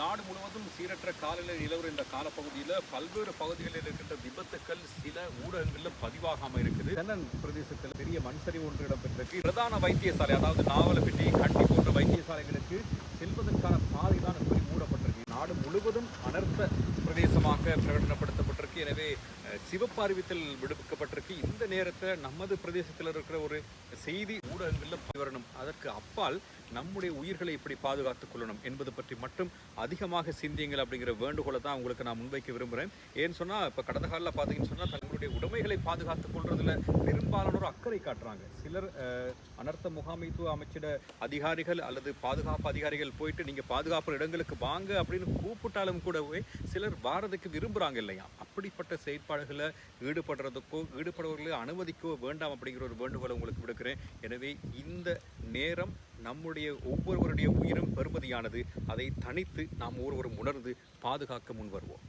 நாடு முழுவதும் சீரற்ற காலநிலை நிலவர இந்த காலப்பகுதியில் பல்வேறு பகுதிகளில் இருக்கின்ற விபத்துக்கள் சில ஊடகங்களில் பதிவாகாமல் இருக்குது. தென்னன் பிரதேசத்தில் பெரிய மண் சரிவு ஒன்று இடம்பெற்றிருக்கு. பிரதான வைத்தியசாலை, அதாவது நாவலப்பிட்டி, கண்டி போன்ற வைத்தியசாலைகளுக்கு செல்வதற்கான பாதை தான் இப்படி மூடப்பட்டிருக்கு. நாடு முழுவதும் அனர்த்த பிரதேசமாக பிரகடனப்படுத்தப்பட்டிருக்கு. எனவே சிவப்பு அறிவித்தல் விடுவிக்கப்பட்டிருக்கு. இந்த நேரத்தில் நமது பிரதேசத்தில் இருக்கிற ஒரு செய்தி ஊடகங்களில் வரணும். அதற்கு அப்பால் நம்முடைய உயிர்களை இப்படி பாதுகாத்துக் கொள்ளணும் என்பது பற்றி மட்டும் அதிகமாக சிந்தியுங்கள் அப்படிங்கிற வேண்டுகோளை தான் உங்களுக்கு நான் முன்வைக்க விரும்புகிறேன். ஏன்னு சொன்னால் இப்போ கடந்த காலில் பார்த்தீங்கன்னு சொன்னால் தங்களுடைய உடைமைகளை பாதுகாத்துக் கொள்றதுல பெரும்பாலானோர் அக்கறை காட்டுறாங்க. சிலர் அனர்த்த முகாமைத்துவ அமைச்சிட அதிகாரிகள் அல்லது பாதுகாப்பு அதிகாரிகள் போயிட்டு நீங்கள் பாதுகாப்பு இடங்களுக்கு வாங்க அப்படின்னு கூப்பிட்டாலும் கூடவே சிலர் வாரதுக்கு விரும்புகிறாங்க இல்லையா? அப்படிப்பட்ட செயற்பாடுகளை ஈடுபடுறவர்களை அனுமதிக்கோ வேண்டாம் அப்படிங்கிற ஒரு வேண்டுகோளை உங்களுக்கு விடுக்கிறேன். எனவே இந்த நேரம் நம்முடைய ஒவ்வொருவருடைய உயிரும் பெறுமதியானது. அதை தனித்து நாம் ஒருவரும் உணர்ந்து பாதுகாக்க முன் வருவோம்.